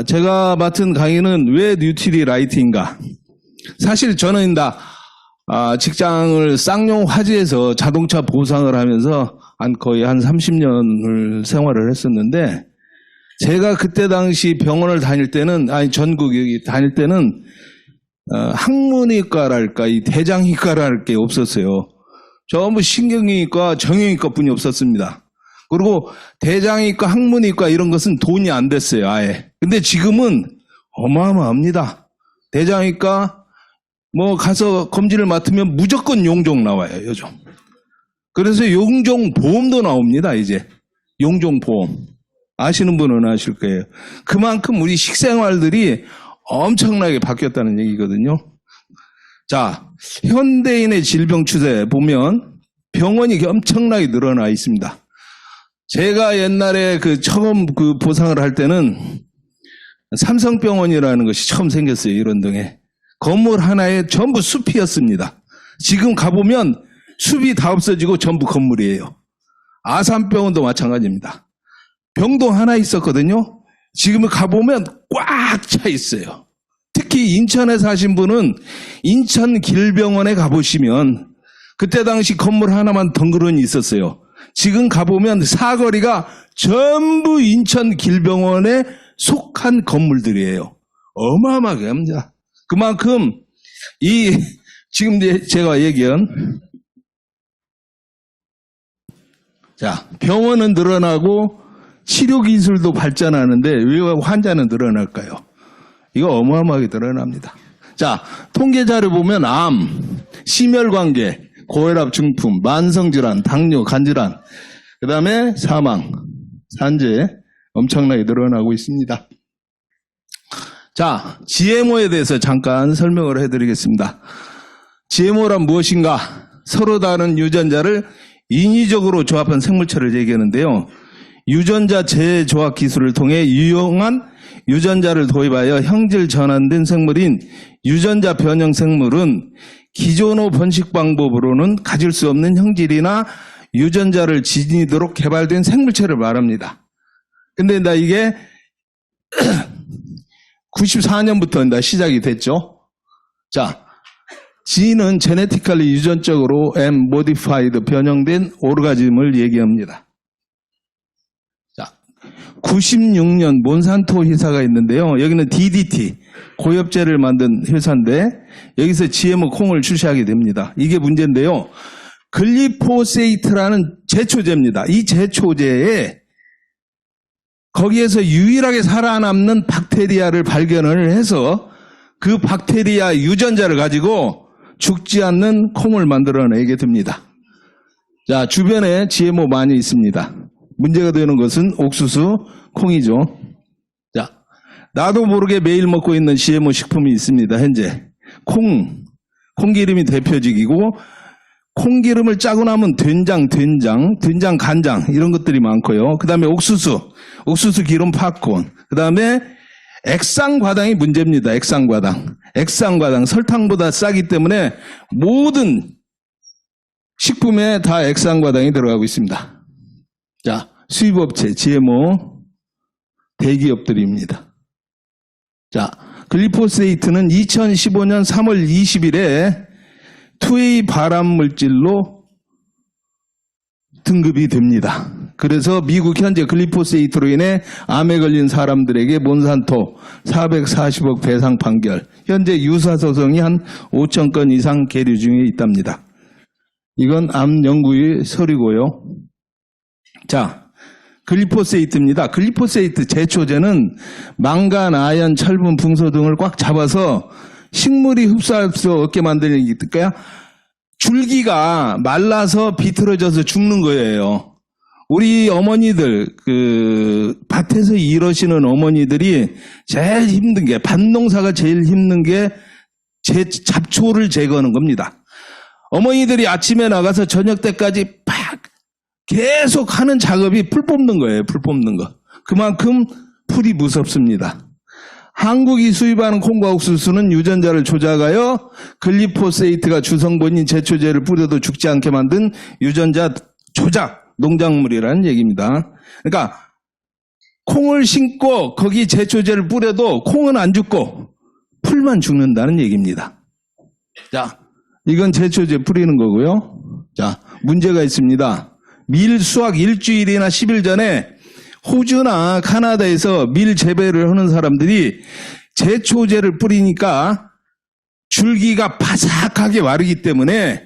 제가 맡은 강의는 왜 뉴트리 라이트인가. 사실 저는 직장을 쌍용 화재에서 자동차 보상을 하면서 거의 한 30년을 생활을 했었는데, 제가 그때 당시 병원을 다닐 때는, 전국 여기 다닐 때는, 항문의과랄까, 이 대장이과랄 게 없었어요. 전부 신경이과, 정형외과 뿐이 없었습니다. 그리고 대장이과, 항문의과 이런 것은 돈이 안 됐어요, 아예. 근데 지금은 어마어마합니다. 대장이과, 가서 검진을 맡으면 무조건 용종 나와요, 요즘. 그래서 용종보험도 나옵니다, 이제. 용종보험. 아시는 분은 아실 거예요. 그만큼 우리 식생활들이 엄청나게 바뀌었다는 얘기거든요. 자, 현대인의 질병 추세 보면 병원이 엄청나게 늘어나 있습니다. 제가 옛날에 처음 보상을 할 때는 삼성병원이라는 것이 처음 생겼어요, 이런동에. 건물 하나에 전부 숲이었습니다. 지금 가보면 숲이 다 없어지고 전부 건물이에요. 아산병원도 마찬가지입니다. 병동 하나 있었거든요. 지금 가보면 꽉 차 있어요. 특히 인천에 사신 분은 인천길병원에 가보시면 그때 당시 건물 하나만 덩그러니 있었어요. 지금 가보면 사거리가 전부 인천길병원에 속한 건물들이에요. 어마어마하게 합니다. 그만큼 지금 제가 얘기한 병원은 늘어나고 치료기술도 발전하는데 왜 환자는 늘어날까요? 이거 어마어마하게 늘어납니다. 자, 통계자료 보면 암, 심혈관계, 고혈압 중풍, 만성질환, 당뇨, 간질환, 그 다음에 사망, 산재 엄청나게 늘어나고 있습니다. 자, GMO에 대해서 잠깐 설명을 해드리겠습니다. GMO란 무엇인가? 서로 다른 유전자를 인위적으로 조합한 생물체를 얘기하는데요. 유전자 재조합 기술을 통해 유용한 유전자를 도입하여 형질 전환된 생물인 유전자 변형 생물은 기존의 번식 방법으로는 가질 수 없는 형질이나 유전자를 지니도록 개발된 생물체를 말합니다. 근데 이게 94년부터 시작이 됐죠. 자, G는 제네티컬리 유전적으로 modified 변형된 오르가즘을 얘기합니다. 자, 96년 몬산토 회사가 있는데요. 여기는 DDT, 고엽제를 만든 회사인데 여기서 GMO 콩을 출시하게 됩니다. 이게 문제인데요. 글리포세이트라는 제초제입니다. 이 제초제에 거기에서 유일하게 살아남는 박테리아를 발견을 해서 그 박테리아 유전자를 가지고 죽지 않는 콩을 만들어내게 됩니다. 자, 주변에 GMO 많이 있습니다. 문제가 되는 것은 옥수수, 콩이죠. 자, 나도 모르게 매일 먹고 있는 GMO 식품이 있습니다. 현재 콩기름이 대표적이고 콩기름을 짜고 나면 된장, 간장 이런 것들이 많고요. 그 다음에 옥수수 기름 팝콘, 그 다음에 액상과당이 문제입니다. 액상과당 설탕보다 싸기 때문에 모든 식품에 다 액상과당이 들어가고 있습니다. 자, 수입업체 GMO 대기업들입니다. 자, 글리포세이트는 2015년 3월 20일에 투웨이 발암물질로 등급이 됩니다. 그래서 미국 현재 글리포세이트로 인해 암에 걸린 사람들에게 몬산토 440억 배상 판결, 현재 유사소송이 한 5천 건 이상 계류 중에 있답니다. 이건 암 연구의 서류고요. 자, 글리포세이트입니다. 글리포세이트 제초제는 망간, 아연, 철분, 붕소 등을 꽉 잡아서 식물이 흡수할 수 없게 만드는 게 있을까요? 줄기가 말라서 비틀어져서 죽는 거예요. 우리 어머니들, 밭에서 일하시는 어머니들이 제일 힘든 게, 밭농사가 제일 힘든 게 잡초를 제거하는 겁니다. 어머니들이 아침에 나가서 저녁 때까지 계속 하는 작업이 풀 뽑는 거예요, 풀 뽑는 거. 그만큼 풀이 무섭습니다. 한국이 수입하는 콩과 옥수수는 유전자를 조작하여 글리포세이트가 주성분인 제초제를 뿌려도 죽지 않게 만든 유전자 조작 농작물이라는 얘기입니다. 그러니까 콩을 심고 거기 제초제를 뿌려도 콩은 안 죽고 풀만 죽는다는 얘기입니다. 자, 이건 제초제 뿌리는 거고요. 자, 문제가 있습니다. 밀 수확 일주일이나 10일 전에 호주나 카나다에서 밀 재배를 하는 사람들이 제초제를 뿌리니까 줄기가 바삭하게 마르기 때문에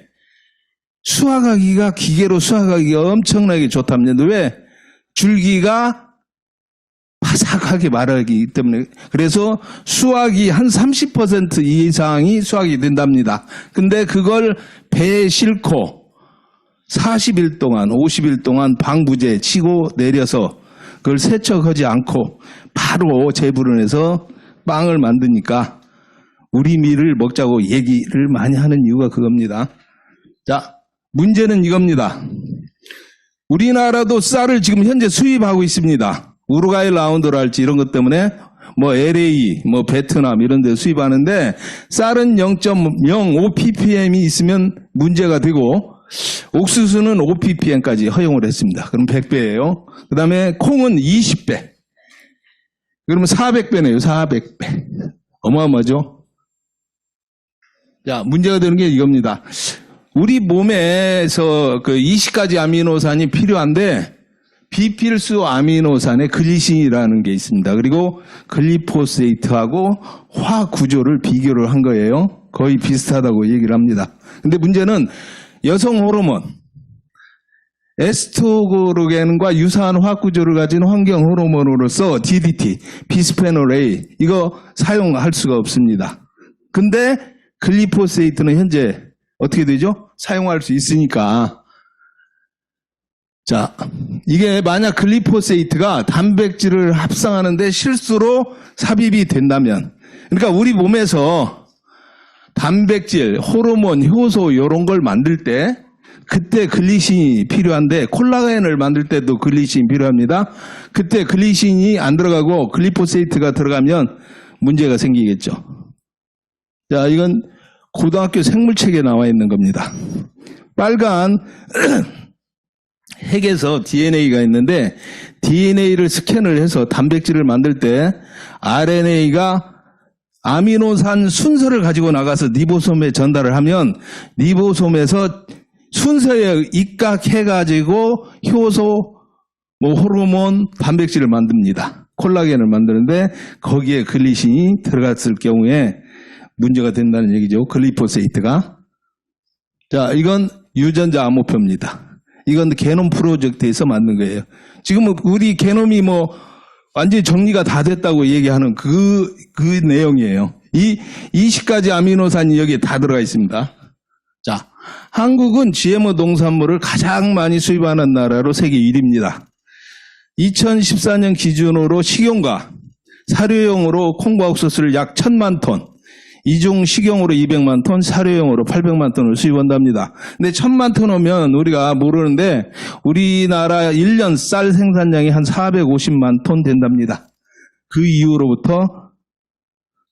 수확하기가, 기계로 수확하기가 엄청나게 좋답니다. 왜? 줄기가 바삭하게 마르기 때문에. 그래서 수확이 한 30% 이상이 수확이 된답니다. 근데 그걸 배에 싣고 40일 동안, 50일 동안 방부제 치고 내려서 그걸 세척하지 않고 바로 재분을 해서 빵을 만드니까 우리 밀을 먹자고 얘기를 많이 하는 이유가 그겁니다. 자, 문제는 이겁니다. 우리나라도 쌀을 지금 현재 수입하고 있습니다. 우루과이 라운드랄지 이런 것 때문에 뭐 LA, 뭐 베트남 이런 데 수입하는데 쌀은 0.05 ppm이 있으면 문제가 되고 옥수수는 5 ppm까지 허용을 했습니다. 그럼 100배예요. 그 다음에 콩은 20배. 그러면 400배네요. 400배. 어마어마하죠? 자, 문제가 되는 게 이겁니다. 우리 몸에서 그 20가지 아미노산이 필요한데 비필수 아미노산의 글리신이라는 게 있습니다. 그리고 글리포세이트하고 화 구조를 비교를 한 거예요. 거의 비슷하다고 얘기를 합니다. 근데 문제는 여성 호르몬, 에스트로겐과 유사한 화학 구조를 가진 환경 호르몬으로서 DDT, 비스페놀 A 이거 사용할 수가 없습니다. 근데 글리포세이트는 현재 어떻게 되죠? 사용할 수 있으니까. 자, 이게 만약 글리포세이트가 단백질을 합성하는데 실수로 삽입이 된다면, 그러니까 우리 몸에서 단백질, 호르몬, 효소 이런 걸 만들 때 그때 글리신이 필요한데 콜라겐을 만들 때도 글리신이 필요합니다. 그때 글리신이 안 들어가고 글리포세이트가 들어가면 문제가 생기겠죠. 자, 이건 고등학교 생물책에 나와 있는 겁니다. 빨간 핵에서 DNA가 있는데 DNA를 스캔을 해서 단백질을 만들 때 RNA가 아미노산 순서를 가지고 나가서 리보솜에 전달을 하면 리보솜에서 순서에 입각해가지고 효소, 뭐 호르몬, 단백질을 만듭니다. 콜라겐을 만드는데 거기에 글리신이 들어갔을 경우에 문제가 된다는 얘기죠. 글리포세이트가. 자, 이건 유전자 암호표입니다. 이건 게놈 프로젝트에서 만든 거예요. 지금 우리 게놈이 뭐 완전히 정리가 다 됐다고 얘기하는 그 내용이에요. 이 20가지 아미노산이 여기에 다 들어가 있습니다. 자, 한국은 GMO 농산물을 가장 많이 수입하는 나라로 세계 1위입니다. 2014년 기준으로 식용과 사료용으로 콩과 옥수수를 약 1000만 톤, 이중 식용으로 200만 톤, 사료용으로 800만 톤을 수입한답니다. 근데 1000만 톤 오면 우리가 모르는데 우리나라 1년 쌀 생산량이 한 450만 톤 된답니다. 그 이후로부터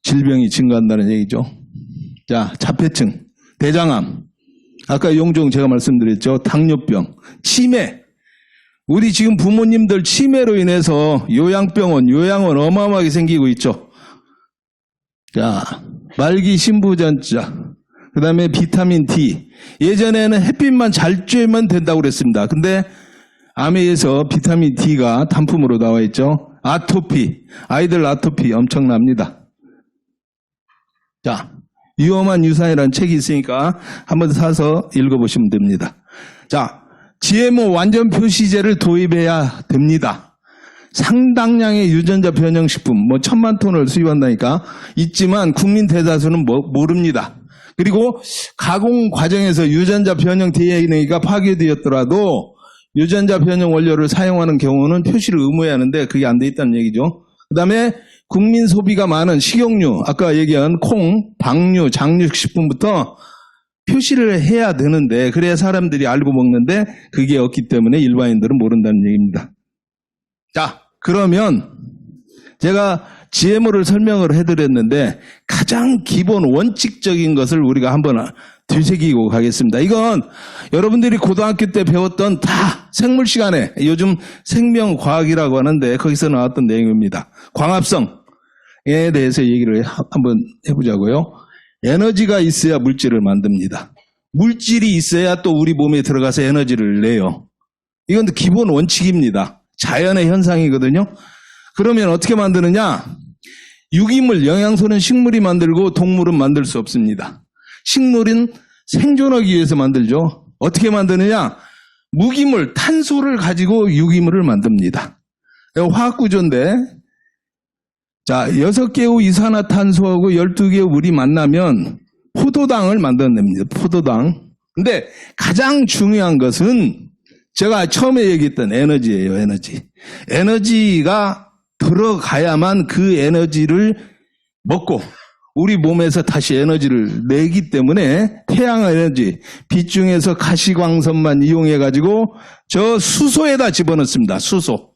질병이 증가한다는 얘기죠. 자, 자폐증, 대장암, 아까 용종 제가 말씀드렸죠. 당뇨병, 치매. 우리 지금 부모님들 치매로 인해서 요양병원, 요양원 어마어마하게 생기고 있죠. 자, 말기 신부전자, 그 다음에 비타민 D. 예전에는 햇빛만 잘 쬐면 된다고 그랬습니다. 근데 아메에서 비타민 D가 단품으로 나와 있죠. 아토피, 아이들 아토피 엄청납니다. 자, 위험한 유산이라는 책이 있으니까 한번 사서 읽어보시면 됩니다. 자, GMO 완전 표시제를 도입해야 됩니다. 상당량의 유전자 변형식품, 뭐 1000만 톤을 수입한다니까 있지만 국민 대다수는 모릅니다. 그리고 가공 과정에서 유전자 변형 DNA가 파괴되었더라도 유전자 변형 원료를 사용하는 경우는 표시를 의무해야 하는데 그게 안 돼 있다는 얘기죠. 그 다음에 국민 소비가 많은 식용유, 아까 얘기한 콩, 박류, 장육식품부터 표시를 해야 되는데 그래야 사람들이 알고 먹는데 그게 없기 때문에 일반인들은 모른다는 얘기입니다. 자, 그러면 제가 GMO를 설명을 해드렸는데 가장 기본 원칙적인 것을 우리가 한번 되새기고 가겠습니다. 이건 여러분들이 고등학교 때 배웠던 다 생물 시간에 요즘 생명과학이라고 하는데 거기서 나왔던 내용입니다. 광합성에 대해서 얘기를 한번 해보자고요. 에너지가 있어야 물질을 만듭니다. 물질이 있어야 또 우리 몸에 들어가서 에너지를 내요. 이건 기본 원칙입니다. 자연의 현상이거든요. 그러면 어떻게 만드느냐? 유기물, 영양소는 식물이 만들고 동물은 만들 수 없습니다. 식물은 생존하기 위해서 만들죠. 어떻게 만드느냐? 무기물, 탄소를 가지고 유기물을 만듭니다. 화학구조인데, 자, 6개의 이산화탄소하고 12개의 물이 만나면 포도당을 만들어냅니다. 포도당. 근데 가장 중요한 것은 제가 처음에 얘기했던 에너지예요, 에너지. 에너지가 들어가야만 그 에너지를 먹고 우리 몸에서 다시 에너지를 내기 때문에 태양 에너지, 빛 중에서 가시광선만 이용해가지고 저 수소에다 집어넣습니다. 수소.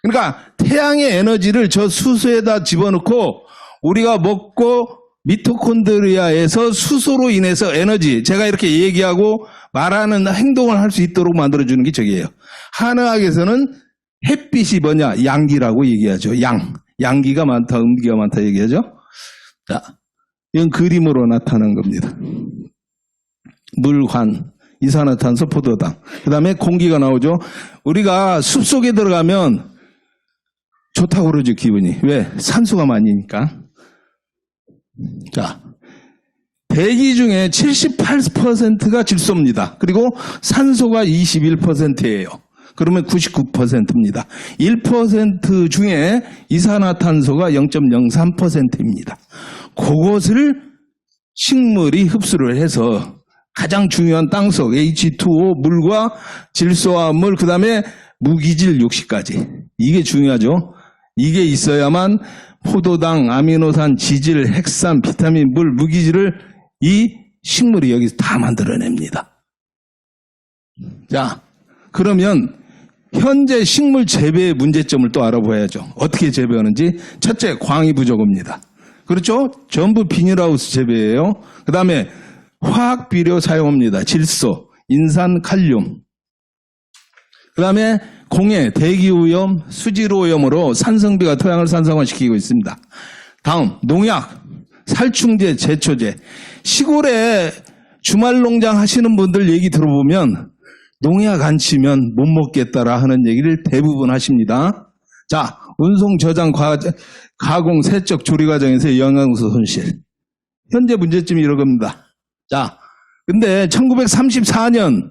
그러니까 태양의 에너지를 저 수소에다 집어넣고 우리가 먹고 미토콘드리아에서 수소로 인해서 에너지, 제가 이렇게 얘기하고 말하는 행동을 할 수 있도록 만들어주는 게 저기예요. 한의학에서는 햇빛이 뭐냐? 양기라고 얘기하죠. 양기가 많다, 음기가 많다 얘기하죠. 자, 이건 그림으로 나타난 겁니다. 물환, 이산화탄소, 포도당. 그 다음에 공기가 나오죠. 우리가 숲속에 들어가면 좋다고 그러죠, 기분이. 왜? 산소가 많으니까. 자, 대기 중에 78%가 질소입니다. 그리고 산소가 21%예요. 그러면 99%입니다. 1% 중에 이산화탄소가 0.03%입니다. 그것을 식물이 흡수를 해서 가장 중요한 땅속 H2O 물과 질소화합물 그 다음에 무기질 육식까지 이게 중요하죠. 이게 있어야만 포도당, 아미노산, 지질, 핵산, 비타민, 물, 무기질을 이 식물이 여기서 다 만들어냅니다. 자, 그러면 현재 식물 재배의 문제점을 또 알아봐야죠. 어떻게 재배하는지. 첫째, 광이 부족합니다. 그렇죠? 전부 비닐하우스 재배예요. 그 다음에 화학 비료 사용합니다. 질소, 인산, 칼륨. 그 다음에 공해, 대기오염, 수질오염으로 산성비가 토양을 산성화시키고 있습니다. 다음, 농약, 살충제, 제초제. 시골에 주말 농장 하시는 분들 얘기 들어보면 농약 안 치면 못 먹겠다라 하는 얘기를 대부분 하십니다. 자, 운송, 저장, 가공, 세척, 조리 과정에서의 영양소 손실. 현재 문제점이 이런 겁니다. 자, 근데 1934년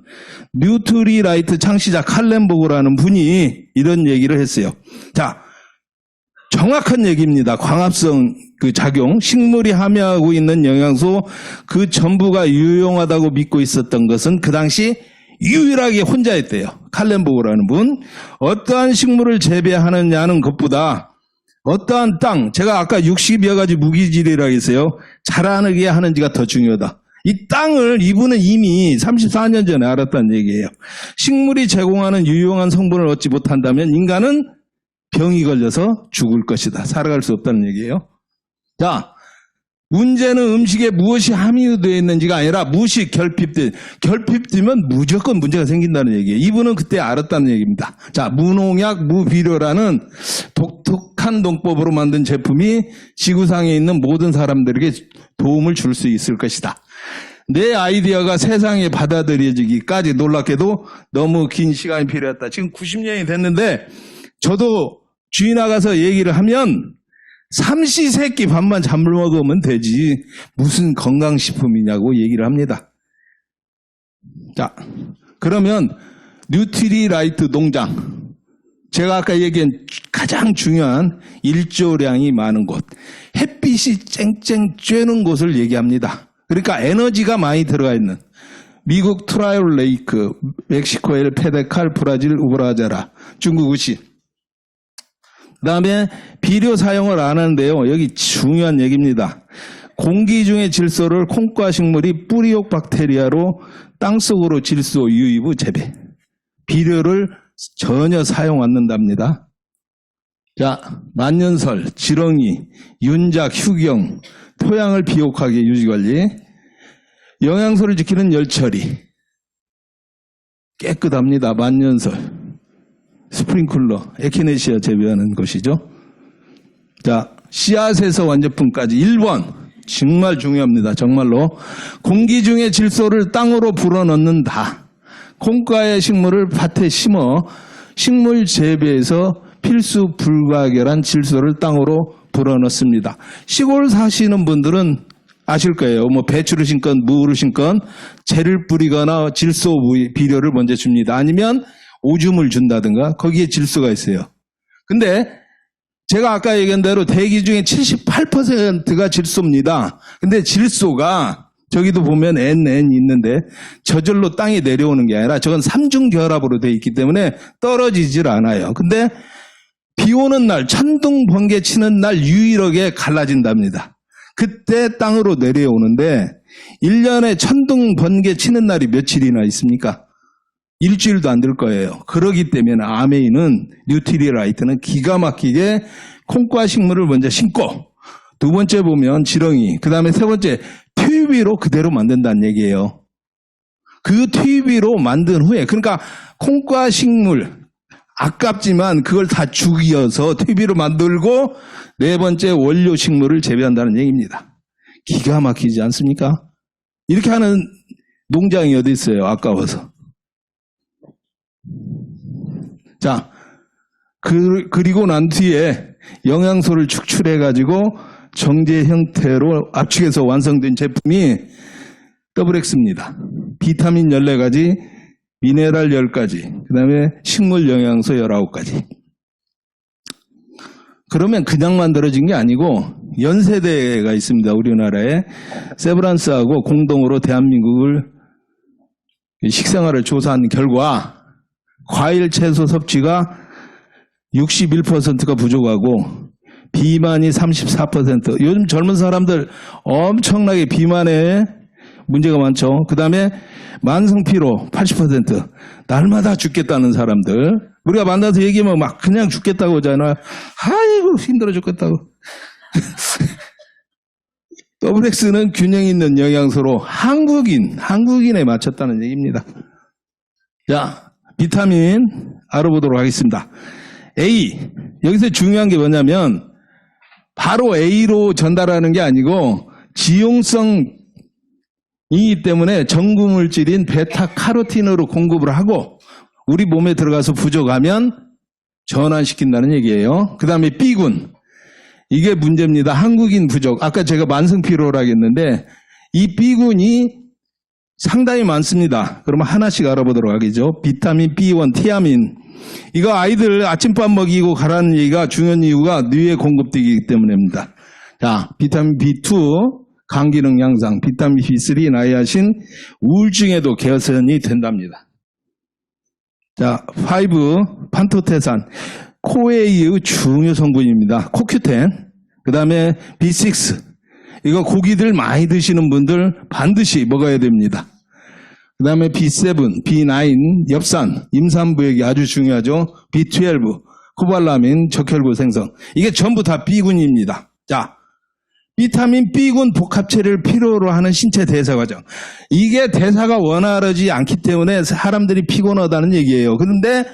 뉴트리라이트 창시자 칼렌보그라는 분이 이런 얘기를 했어요. 자, 정확한 얘기입니다. 광합성 그 작용, 식물이 함유하고 있는 영양소 그 전부가 유용하다고 믿고 있었던 것은 그 당시 유일하게 혼자였대요. 칼렌보그라는 분. 어떠한 식물을 재배하느냐는 것보다 어떠한 땅, 제가 아까 60여 가지 무기질이라고 했어요. 자라나게 하는지가 더 중요하다. 이 땅을 이분은 이미 34년 전에 알았다는 얘기예요. 식물이 제공하는 유용한 성분을 얻지 못한다면 인간은 병이 걸려서 죽을 것이다. 살아갈 수 없다는 얘기예요. 자, 문제는 음식에 무엇이 함유되어 있는지가 아니라 무엇이 결핍되면 무조건 문제가 생긴다는 얘기예요. 이분은 그때 알았다는 얘기입니다. 자, 무농약, 무비료라는 독특한 농법으로 만든 제품이 지구상에 있는 모든 사람들에게 도움을 줄 수 있을 것이다. 내 아이디어가 세상에 받아들여지기까지 놀랍게도 너무 긴 시간이 필요했다. 지금 90년이 됐는데 저도 주위 나가서 얘기를 하면 삼시세끼 밥만 잠을 먹으면 되지 무슨 건강식품이냐고 얘기를 합니다. 자, 그러면 뉴트리라이트 농장, 제가 아까 얘기한 가장 중요한 일조량이 많은 곳, 햇빛이 쨍쨍 쬐는 곳을 얘기합니다. 그러니까 에너지가 많이 들어가 있는 미국 트라이얼 레이크, 멕시코 엘 페데칼, 브라질 우브라자라, 중국 우시. 그 다음에 비료 사용을 안 하는데요. 여기 중요한 얘기입니다. 공기 중의 질소를 콩과 식물이 뿌리옥 박테리아로 땅속으로 질소 유입 후 재배. 비료를 전혀 사용 안 한답니다. 자, 만년설, 지렁이, 윤작, 휴경, 토양을 비옥하게 유지관리. 영양소를 지키는 열처리. 깨끗합니다. 만년설. 스프링클러, 에키네시아 재배하는 것이죠. 자, 씨앗에서 완제품까지 1번. 정말 중요합니다. 정말로. 공기 중의 질소를 땅으로 불어넣는다. 콩과의 식물을 밭에 심어 식물 재배에서 필수 불가결한 질소를 땅으로 불어넣습니다. 시골 사시는 분들은 아실 거예요. 뭐 배추를 심건 무를 심건 재를 뿌리거나 질소 비료를 먼저 줍니다. 아니면 오줌을 준다든가 거기에 질소가 있어요. 근데 제가 아까 얘기한 대로 대기 중에 78%가 질소입니다. 근데 질소가 저기도 보면 NN 있는데 저절로 땅에 내려오는 게 아니라 저건 삼중 결합으로 되어 있기 때문에 떨어지질 않아요. 근데 비 오는 날, 천둥 번개 치는 날 유일하게 갈라진답니다. 그때 땅으로 내려오는데 1년에 천둥 번개 치는 날이 며칠이나 있습니까? 일주일도 안 될 거예요. 그러기 때문에 아메이는 뉴트리라이트는 기가 막히게 콩과 식물을 먼저 심고 두 번째 보면 지렁이, 그 다음에 세 번째 튜비로 그대로 만든다는 얘기예요. 그 튜비로 만든 후에, 그러니까 콩과 식물 아깝지만 그걸 다 죽여서 튜비로 만들고 네 번째 원료 식물을 재배한다는 얘기입니다. 기가 막히지 않습니까? 이렇게 하는 농장이 어디 있어요? 아까워서. 자, 그리고 난 뒤에 영양소를 축출해가지고 정제 형태로 압축해서 완성된 제품이 더블엑스입니다. 비타민 14가지, 미네랄 10가지, 그 다음에 식물 영양소 19가지. 그러면 그냥 만들어진 게 아니고 연세대가 있습니다. 우리나라에. 세브란스하고 공동으로 대한민국을 식생활을 조사한 결과 과일 채소 섭취가 61%가 부족하고 비만이 34%. 요즘 젊은 사람들 엄청나게 비만에 문제가 많죠. 그 다음에 만성피로 80%. 날마다 죽겠다는 사람들. 우리가 만나서 얘기하면 막 그냥 죽겠다고 하잖아요. 아이고 힘들어 죽겠다고. 더블엑스는 균형 있는 영양소로 한국인에 맞췄다는 얘기입니다. 자, 비타민 알아보도록 하겠습니다. A. 여기서 중요한 게 뭐냐면 바로 A로 전달하는 게 아니고 지용성이기 때문에 전구물질인 베타카로틴으로 공급을 하고 우리 몸에 들어가서 부족하면 전환시킨다는 얘기예요. 그 다음에 B군. 이게 문제입니다. 한국인 부족. 아까 제가 만성피로라고 했는데 이 B군이 상당히 많습니다. 그러면 하나씩 알아보도록 하겠죠. 비타민 B1, 티아민. 이거 아이들 아침밥 먹이고 가라는 얘기가 중요한 이유가 뇌에 공급되기 때문입니다. 자, 비타민 B2, 간기능 향상, 비타민 B3, 나이아신, 우울증에도 개선이 된답니다. 자, 5, 판토테산, 코에이의 중요 성분입니다. 코큐텐, 그 다음에 B6, 이거 고기들 많이 드시는 분들 반드시 먹어야 됩니다. 그 다음에 B7, B9, 엽산, 임산부에게 아주 중요하죠. B12, 코발라민, 적혈구 생성. 이게 전부 다 B군입니다. 자, 비타민 B군 복합체를 필요로 하는 신체 대사 과정. 이게 대사가 원활하지 않기 때문에 사람들이 피곤하다는 얘기예요. 그런데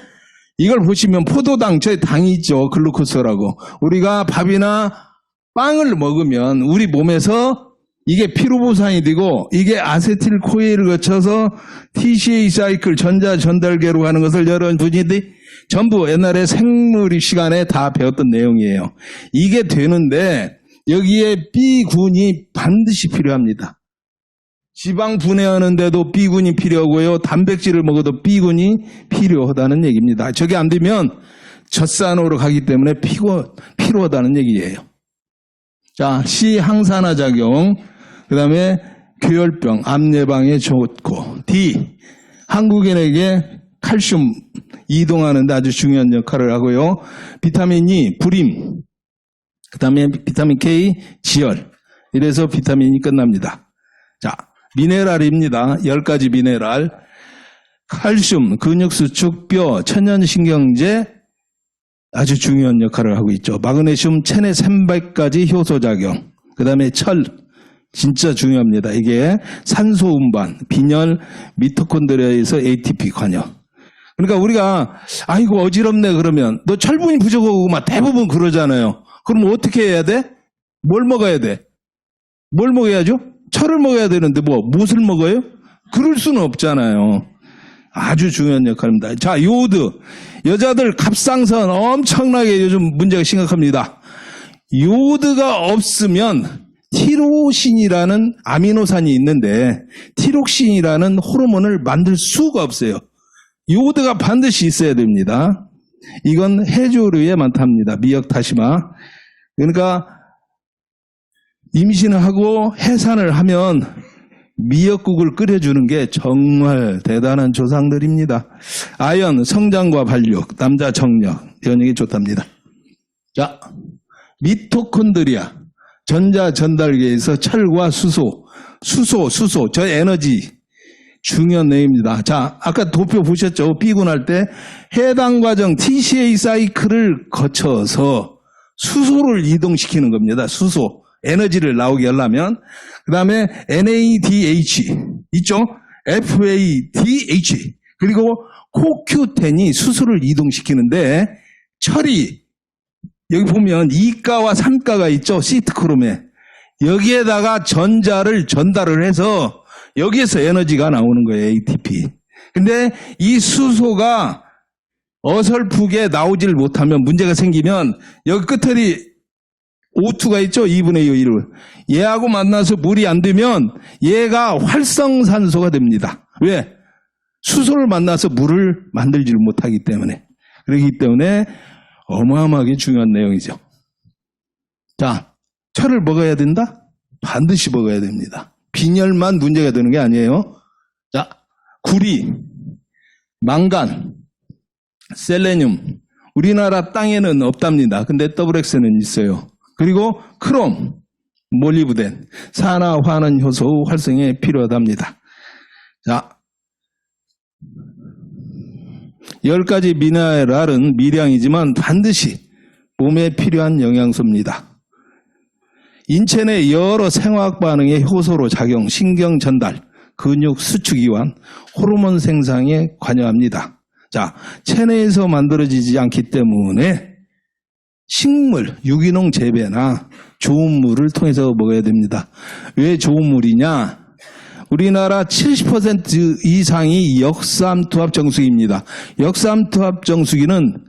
이걸 보시면 포도당, 저희 당이 있죠. 글루코스라고. 우리가 밥이나 빵을 먹으면 우리 몸에서 이게 피로보상이 되고 이게 아세틸코일을 거쳐서 TCA 사이클 전자 전달계로 가는 것을 여러분들이 전부 옛날에 생물 시간에 다 배웠던 내용이에요. 이게 되는데 여기에 B군이 반드시 필요합니다. 지방 분해하는데도 B군이 필요하고요. 단백질을 먹어도 B군이 필요하다는 얘기입니다. 저게 안 되면 젖산으로 가기 때문에 필요하다는 얘기예요. 자, C 항산화 작용, 그 다음에 교열병, 암 예방에 좋고, D 한국인에게 칼슘 이동하는 데 아주 중요한 역할을 하고요. 비타민 E, 불임, 그 다음에 비타민 K, 지열. 이래서 비타민이 끝납니다. 자, 미네랄입니다. 10가지 미네랄. 칼슘, 근육수축, 뼈, 천연신경제 아주 중요한 역할을 하고 있죠. 마그네슘, 체내 300가지 효소작용. 그 다음에 철, 진짜 중요합니다. 이게 산소 운반, 빈혈, 미토콘드리아에서 ATP 관여. 그러니까 우리가 아이고 어지럽네 그러면 너 철분이 부족하고 막 대부분 그러잖아요. 그럼 어떻게 해야 돼? 뭘 먹어야 돼? 뭘 먹어야죠? 철을 먹어야 되는데 무엇을 먹어요? 그럴 수는 없잖아요. 아주 중요한 역할입니다. 자, 요오드. 여자들 갑상선 엄청나게 요즘 문제가 심각합니다. 요오드가 없으면 티로신이라는 아미노산이 있는데 티록신이라는 호르몬을 만들 수가 없어요. 요오드가 반드시 있어야 됩니다. 이건 해조류에 많답니다. 미역, 다시마. 그러니까 임신을 하고 해산을 하면 미역국을 끓여주는 게 정말 대단한 조상들입니다. 아연, 성장과 발육, 남자 정력, 연예에 좋답니다. 자, 미토콘드리아, 전자전달계에서 철과 수소, 저 에너지 중요한 내용입니다. 자, 아까 도표 보셨죠? B군 때 해당 과정 TCA 사이클을 거쳐서 수소를 이동시키는 겁니다. 수소, 에너지를 나오게 하려면. 그 다음에 NADH 있죠? FADH 그리고 CoQ10이 수소를 이동시키는데 철이 여기 보면 2가와 3가가 있죠? 시트크롬에. 여기에다가 전자를 전달을 해서 여기에서 에너지가 나오는 거예요. ATP. 근데 이 수소가 어설프게 나오질 못하면 문제가 생기면 여기 끝에 O2가 있죠? 2분의 1을. 얘하고 만나서 물이 안 되면 얘가 활성산소가 됩니다. 왜? 수소를 만나서 물을 만들지를 못하기 때문에. 그렇기 때문에 어마어마하게 중요한 내용이죠. 자, 철을 먹어야 된다? 반드시 먹어야 됩니다. 빈혈만 문제가 되는 게 아니에요. 자, 구리, 망간, 셀레늄. 우리나라 땅에는 없답니다. 근데 XX는 있어요. 그리고 크롬, 몰리브덴, 산화 환원 효소 활성에 필요하답니다. 자, 10가지 미네랄은 미량이지만 반드시 몸에 필요한 영양소입니다. 인체 내 여러 생화학 반응의 효소로 작용, 신경 전달, 근육 수축이완, 호르몬 생산에 관여합니다. 자, 체내에서 만들어지지 않기 때문에 식물, 유기농 재배나 좋은 물을 통해서 먹어야 됩니다. 왜 좋은 물이냐? 우리나라 70% 이상이 역삼투압 정수기입니다. 역삼투압 정수기는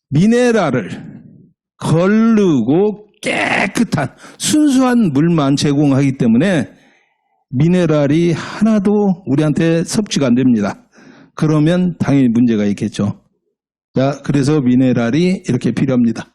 미네랄을 거르고 깨끗한 순수한 물만 제공하기 때문에 미네랄이 하나도 우리한테 섭취가 안 됩니다. 그러면 당연히 문제가 있겠죠. 자, 그래서 미네랄이 이렇게 필요합니다.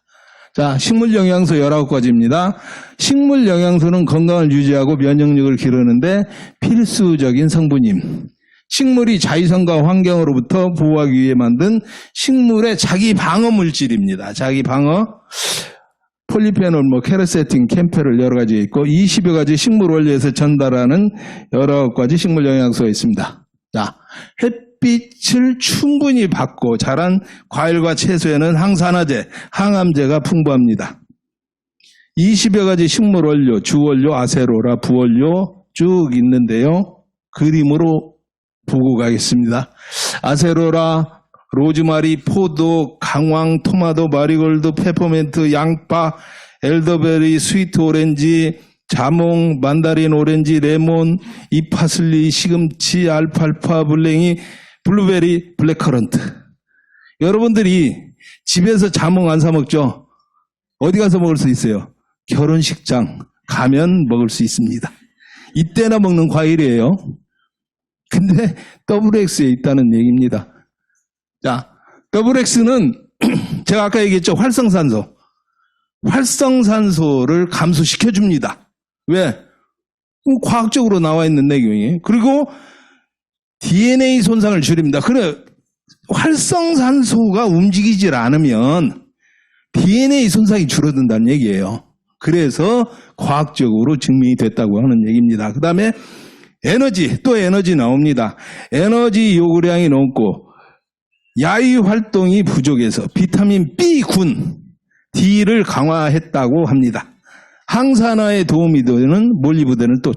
자, 식물 영양소 19가지입니다. 식물 영양소는 건강을 유지하고 면역력을 기르는데 필수적인 성분임. 식물이 자외선과 환경으로부터 보호하기 위해 만든 식물의 자기 방어 물질입니다. 자기 방어. 폴리페놀, 케르세틴, 캠페롤 여러 가지 있고 20여 가지 식물 원료에서 전달하는 여러 가지 식물 영양소가 있습니다. 자, 햇빛을 충분히 받고 자란 과일과 채소에는 항산화제, 항암제가 풍부합니다. 20여 가지 식물 원료, 주원료, 아세로라, 부원료 쭉 있는데요. 그림으로 보고 가겠습니다. 아세로라, 로즈마리, 포도, 강황, 토마토, 마리골드, 페퍼민트, 양파, 엘더베리, 스위트 오렌지, 자몽, 만다린, 오렌지, 레몬, 이파슬리, 시금치, 알팔파, 블랭이, 블루베리, 블랙커런트. 여러분들이 집에서 자몽 안 사 먹죠? 어디 가서 먹을 수 있어요? 결혼식장 가면 먹을 수 있습니다. 이때나 먹는 과일이에요. 근데 WX에 있다는 얘기입니다. 자, WX는 제가 아까 얘기했죠. 활성산소. 활성산소를 감소시켜줍니다. 왜? 과학적으로 나와 있는 내용이에요. 그리고 DNA 손상을 줄입니다. 그래, 활성산소가 움직이질 않으면 DNA 손상이 줄어든다는 얘기예요. 그래서 과학적으로 증명이 됐다고 하는 얘기입니다. 그 다음에 에너지, 또 에너지 나옵니다. 에너지 요구량이 높고 야위 활동이 부족해서 비타민 B군 D를 강화했다고 합니다. 항산화에 도움이 되는 몰리브덴을 또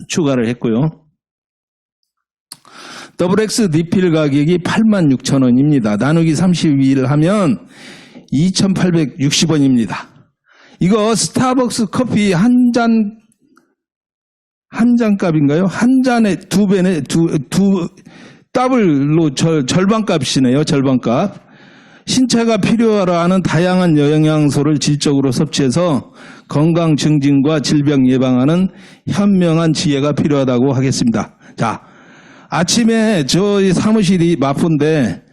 추가를 했고요. 더블X 리필 가격이 86,000원입니다. 나누기 32를 하면 2,860원입니다. 이거 스타벅스 커피 한 잔 값인가요? 한 잔에 두 배네, 더블로 절반값이네요. 절반값. 신체가 필요로 하는 다양한 영양소를 질적으로 섭취해서 건강 증진과 질병 예방하는 현명한 지혜가 필요하다고 하겠습니다. 자, 아침에 저희 사무실이 마포인데,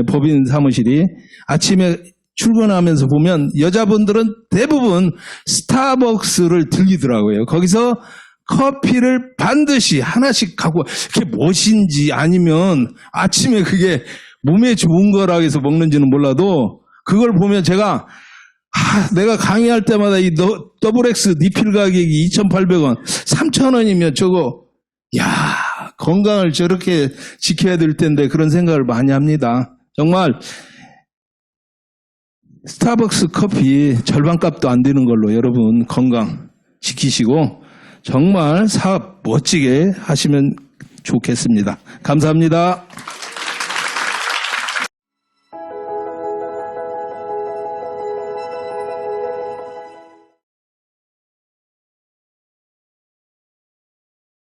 법인 사무실이 아침에 출근하면서 보면 여자분들은 대부분 스타벅스를 들리더라고요. 거기서 커피를 반드시 하나씩 갖고, 그게 무엇인지 아니면 아침에 그게 몸에 좋은 거라 해서 먹는지는 몰라도 그걸 보면 제가 내가 강의할 때마다 이 더블X 리필 가격이 2,800원, 3,000원이면 저거 건강을 저렇게 지켜야 될 텐데 그런 생각을 많이 합니다. 정말 스타벅스 커피 절반값도 안 되는 걸로 여러분 건강 지키시고 정말 사업 멋지게 하시면 좋겠습니다. 감사합니다.